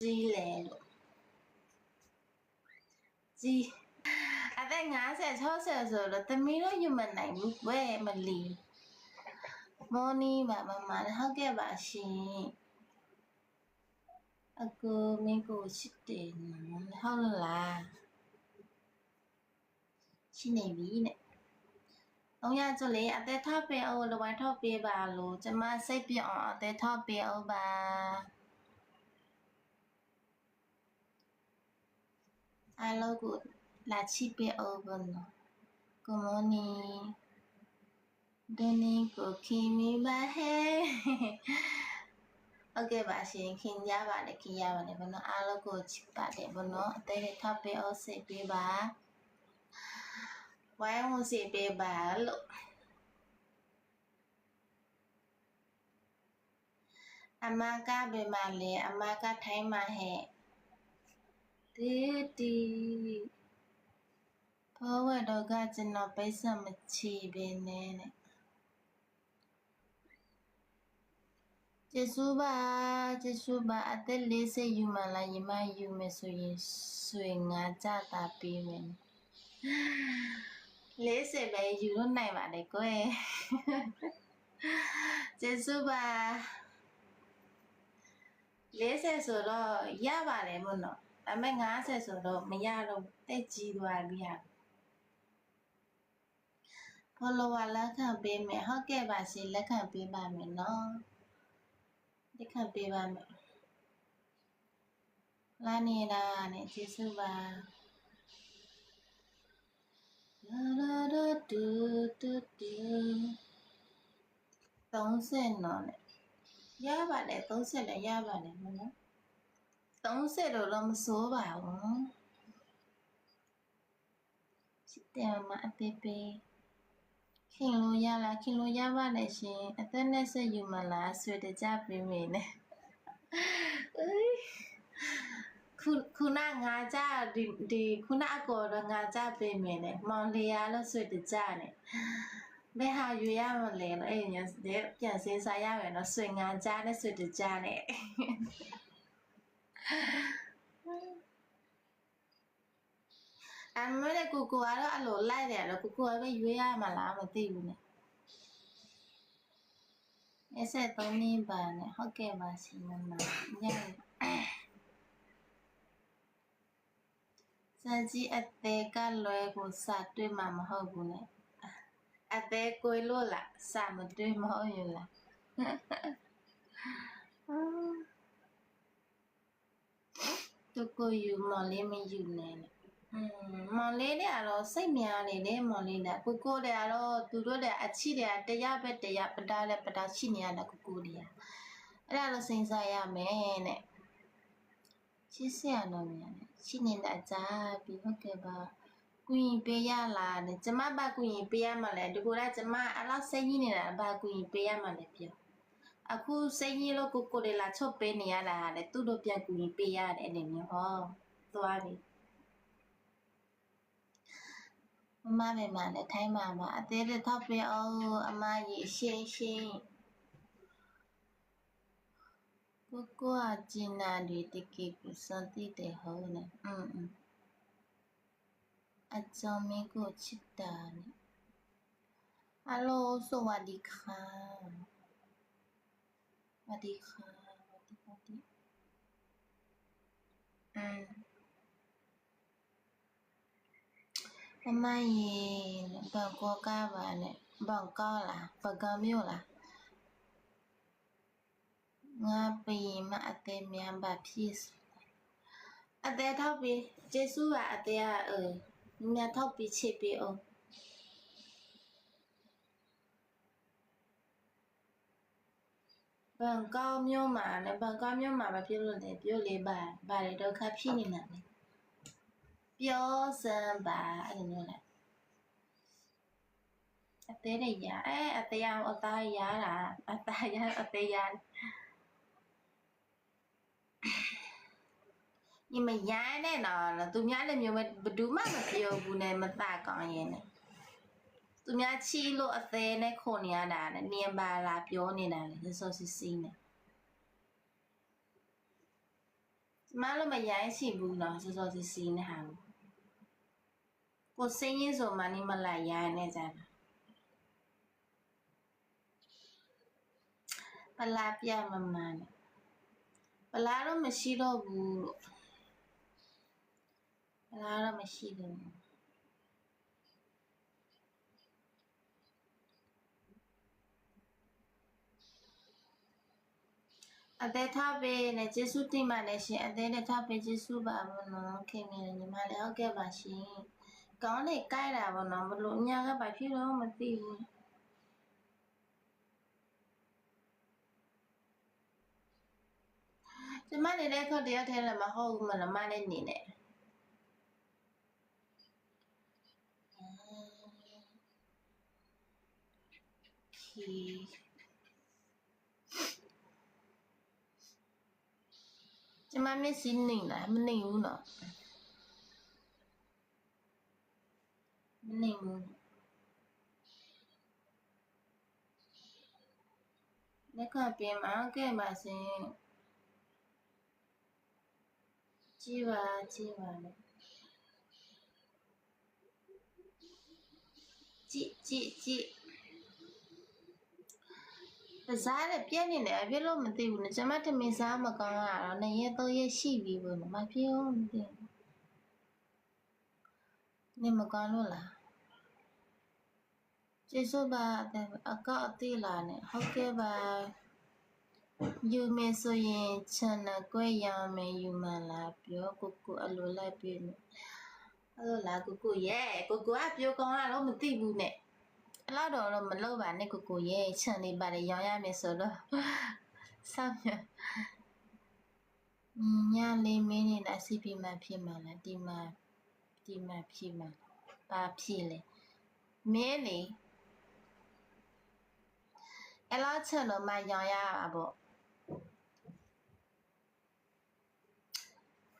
ကြီးလဲလို့ကြီးအသက်50 60ဆိုတော့သမီးတို့ယူမနိုင်ဘူးဝဲမလီမော်နီပါမမဟုတ်ကဲ့ပါရှင်အကူမင်းကိုချစ်တယ်နော်ဟုတ်လားရှိနေပြီနဲ့အောင်ရကြလေအသက်ထောက်ပေးအောင်လဝိုင်းထောက်ပေးပါလို့ကျမစိတ်ပြအောင်အသက်ထောက်ပေးအောင်ပါအားလုံးကိုလာချိပေးအောင်ဘနော် Good morning ဒနီကိုခင်မိပါဟဲဟုတ်ကဲ့ပါရှင်ခင်ကြပါလေခင်ရပါလေဘနော်အားလုံးကိုချစ်ပါတယ်ဘနော်အသက်ထောက်ပေးအောင်စိတ်ပေးပါဝိုင်းဝန်းစိတ်ပေးပါလို့အမကဘယ်မှာလဲအမကထိုင်းမှာဟဲ့တီဘောဝတော့ကကျွန်တော်ပိတ်ဆက်မချီပဲနဲ့ကျေးဇူးပါအသက်40ယူမလားညီမယူမယ်ဆိုရင်ဆွေငါကြတာပေးမယ်40ပဲယူလို့နိုင်ပါတယ်ကွယ်ကျေးဇူးပါ40ဆိုတော့ရပါတယ်မို့နော်ဒါပေမဲ့50ဆိုတော့မရတော့တိတ်ကြီးသွားပြီဟာfollower လက်ခံပေးမယ်ဟုတ်ကဲ့ပါရှင်လက်ခံပေးပါမယ်နော်လက်ခံပေးပါမယ်လာနေတာနဲ့ကျေးဇူးပါလာလာတူ30နော်ရပါတယ်30လည်းရပါတယ်မနော်30တော့မစိုးပါဘူးစစ်တယ်မအပေပေခင်လို့ရလားခင်လို့ရပါနဲ့ရှင်အသက်နဲ့ဆက်ယူမလားဆွေတကြပေးမိနဲ့ခုနငါကြဒီခုနအကောတော့ငါကြပေးမိနဲ့မောင်လျာလို့ဆွေတကြနဲ့ဘယ်ဟာယူရမလဲလို့အဲ့ညပြန်စင်းစားရမယ်နော်ဆွေငါကြနဲ့ဆွေတကြနဲ့အမေလည်းကိုကတော့အဲ့လိုလိုက်တယ်တော့ကိုကပဲရွေးရမှာလားမသိဘူးနဲ့23နှစ်ပါနဲ့ဟုတ်ကဲ့ပါရှင်မမညစကြီးအသေးကလွယ်ကိုစတွေ့မှာမဟုတ်ဘူးနဲ့အသေးကိုလို့လားစမတွေ့မဟုတ်ရလားသူကိုယူမလေးမယူနဲ့မောင်လေးတွေကတော့စိတ်များနေတယ်မောင်လေးတွေကိုတွေကတော့သူတို့တွေအချစ်တွေတရားပဲတရားပတာလည်းပတာရှိနေရတာကိုတွေအဲ့ဒါလို့စိတ်စားရမယ်နဲ့ချစ်စရာတော့မြန်တယ်ရှိနေတာကြားပြီးဟုတ်ကဲ့ပါကွင်ပေးရလားနဲ့ကျမဘာကွင်ပေးရမှာလဲဒီကိုကကျမအဲ့လောက်စိတ်ကြီးနေတာဘာကွင်ပေးရမှာလဲပြောအခုစိတ်ကြီးလို့ကိုတွေလာချုပ်ပေးနေရတာလေသူတို့ပြန်ကွင်ပေးရတယ်အနေမျိုးဟောသွားပြီမမပဲမလည်းထိုင်းမှာပါအသေးလေးထောက်ပေးအောင်အမကြီးရှင်းကိုကကျင်နာတွေတကယ်ကိုစသည်တယ်ဟုတ်နဲ့အကြောင်းမင်းကိုချစ်တာနဲ့ဟယ်လိုสวัสดีค่ะสวัสดีค่ะสวัสดีမမရေဘန်ကောကပါနဲ့ဘန်ကောလားဘန်ကောမြို့လားငါပြင်မအသေးမြန်ပါဖြစ်အသေးထောက်ပြီးကျေးဇူးပါအသေးမြန်ထောက်ပြီးချစ်ပြီးအောင်ဘန်ကောမြို့မှာနဲ့ဘန်ကောမြို့မှာမဖြစ်လို့လေပြောလေပါလေဒုက္ခဖြစ်နေတာလေပြောစမ်းပါအဲ့လိုမျိုးလေအသေးတွေရအသေးရအသားရတာအသားရအသေးရညီမရနဲ့နော်သူများလည်းမျိုးဘယ်သူမှမပြောဘူးနဲ့မတကောင်းရင်နဲ့သူများချီလို့အသေးနဲ့ခုန်နေရတာနဲ့နင်ပါလာပြောနေတာလေစောစစ်စီးနဲ့妈了没演戏不呢？是说是新哈。我声音说嘛，你们来演那咱。ပလာပြမမှန်နဲ့ပလာတော့မရှိတော့ဘူးလို့ပလာတော့မရှိတော့ဘူးအသေးထားပေးနဲ့ကျေးဇူးတင်ပါတယ်ရှင်အသေးနဲ့ထားပေးကျေးဇူးပါဘောနော်ခင်ဗျာညီမလေးဟုတ်ကဲ့ပါရှင်ကောင်းလေးကြိုက်တာဘောနော်ဘလို့ညာကဘာဖြစ်တော့မသိဘူးကျမနေတဲ့ခေါက်တယောက်ထဲလည်းမဟုတ်ဘူးမလားမနဲ့နေနဲ့ခီကျမမျက်စိနေလားမနေဘူးနော်မနေဘူးလက်ခပြင်မှာဟုတ်ကဲ့ပါရှင်ကြည့်ပါနဲ့ကြည့်ပါစားတယ်ပြက်နေတယ်အပြစ်လို့မသိဘူးနော်ကျမထမင်းစားမကောင်းတာတော့2ရက်3ရက်ရှိပြီဘယ်မှာဖြစ်အောင်မသိဘူးနေမကောင်းလို့လားကျေးဇူးပါအကောက်အသေးလာနဲ့ဟုတ်ကဲ့ပါယူမယ်ဆိုရင်ချန်နယ်ကွဲရမယ်ယူမှလားပြောကိုအလိုလိုက်ပြမယ်အဲ့လိုလားကိုရဲ့ကိုကပြောကောင်းတာတော့မသိဘူးနဲ့အဲ့တော့မလုပ်ပါနဲ့ကိုရဲ့ချန်နေပါတယ်ရောင်းရမယ်ဆိုတော့စောင့်ညလေးမင်းနေတာစီပီမှဖြစ်မှာလားဒီမှာဖြစ်မှာပါဖြစ်လေမင်းလေအဲ့လောက်ချန်တော့မှရောင်းရပါပေါ့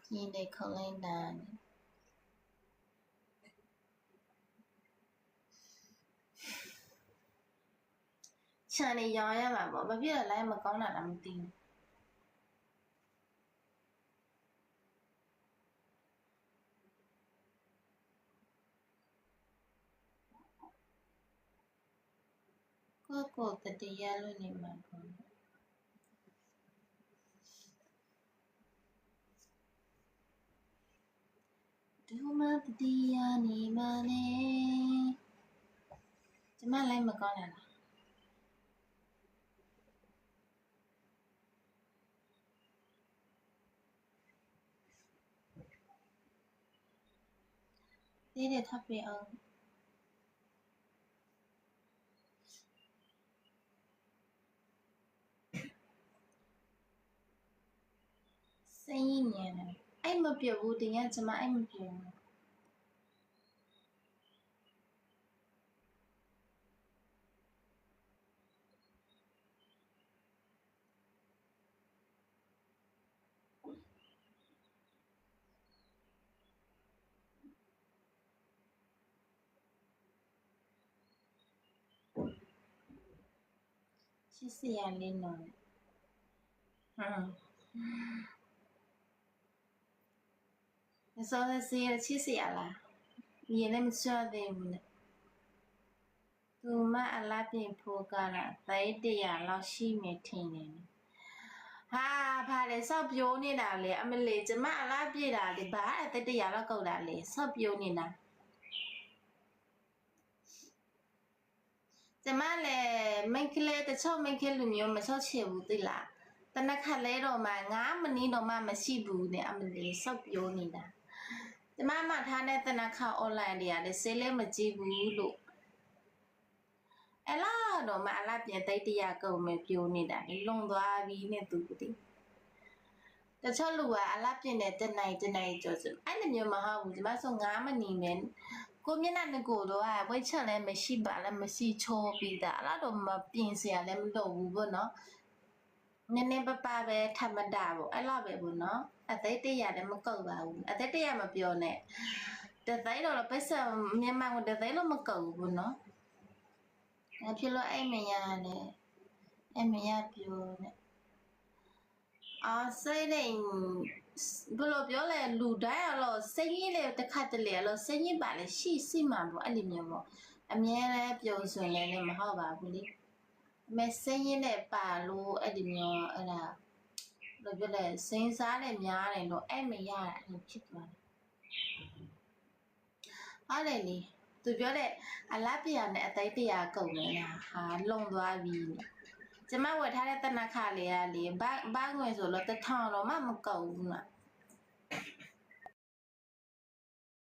ဒီနေ့ခေါင်းလိုက်တာချန်နေရောင်းရမှာပေါ့ဘာဖြစ်လဲလိုက်မကောင်းတာလားမသိဘူးကိုတတရားလို့နေမှာပေါ့ဒူမတတရားနေမှာလေကျမလိုက်မကောင်းတာလားသေးတယ်ထပ်ပြအောင်စိတ်ညံတယ်အဲ့မပြောဘူးတင်ရကျမအဲ့မပြောဘူးချစ်စရာလေးနော်ဆိုတော့စီရချစ်စရာလားမြင်လည်းမစွတ်သေးဘူးနဲ့သူမအလားပြင်ဖို့ကလား300လောက်ရှိမယ်ထင်တယ်ဟာဘာလဲဆော့ပြိုးနေတာလေအမလေးကျမအလားပြေတာလေဘာ100လောက်ကုန်တာလေဆော့ပြိုးနေတာကျမလည်းမိတ်ကလေးတချို့မိတ်ကလေးလူမျိုးမချော့ချင်ဘူးသိလားတနခတ်လဲတော့မှ9မိနစ်တော့မှမရှိဘူးနဲ့အမလေးဆော့ပြိုးနေတာကျမမှထားတဲ့တနခတ် online တွေကလည်းဆေးလည်းမကြည့်ဘူးလို့အဲ့လားတော့မှအလားပြင်300ကုန်မယ်ပြိုးနေတာလုံသွားပြီနဲ့သူတည်းတချို့လူကအလားပြင်တဲ့တနိုင်ကြောစအဲ့လိုမျိုးမဟုတ်ဘူးကျမဆို9မိနစ်နဲ့ကိုမျက်နှာကိုတော့ဝိတ်ချက်လည်းမရှိပါလည်းမရှိချိုးပြီးတာအဲ့တော့မပြင်စရာလည်းမလိုဘူးပေါ့နော်နည်းနည်းပပပဲထမတာပေါ့အဲ့လောက်ပဲပေါ့နော်အသိ100လည်းမကုတ်ပါဘူးအသိ100မပြောနဲ့တသိန်းတော့ပိတ်ဆက်မြန်မာကတသိန်းတော့မကုတ်ဘူးပေါ့နော်အဲ့ဖြစ်လို့အဲ့မရနဲ့အဲ့မရပြောနဲ့စိတ်နဲ့ ဘယ်လိုပြောလဲလူတိုင်းကတော့စိတ်ရင်းလေတစ်ခါတလေတော့စိတ်ရင်းပါလေရှိမှာပေါ့အဲ့လိုမျိုးပေါ့အမြဲတမ်းပြုံးဆွင်လည်းမဟုတ်ပါဘူးလေမစိတ်ရင်းနဲ့ပါလို့အဲ့ဒီမျိုးအဲ့ဒါဘယ်လိုပြောလဲစိန်စားနဲ့များတယ်လို့အဲ့မရတာအဲ့ဖြစ်သွားတယ်ဟုတ်တယ်လေသူပြောတဲ့အလားပြာနဲ့အသိတရားကုန်နေတာဟာလုံသွားပြီကျမဝယ်ထားတဲ့တနခါလေးကလေဘာငွေဆိုလို့1000တော့မှမကုန်ဘူးလား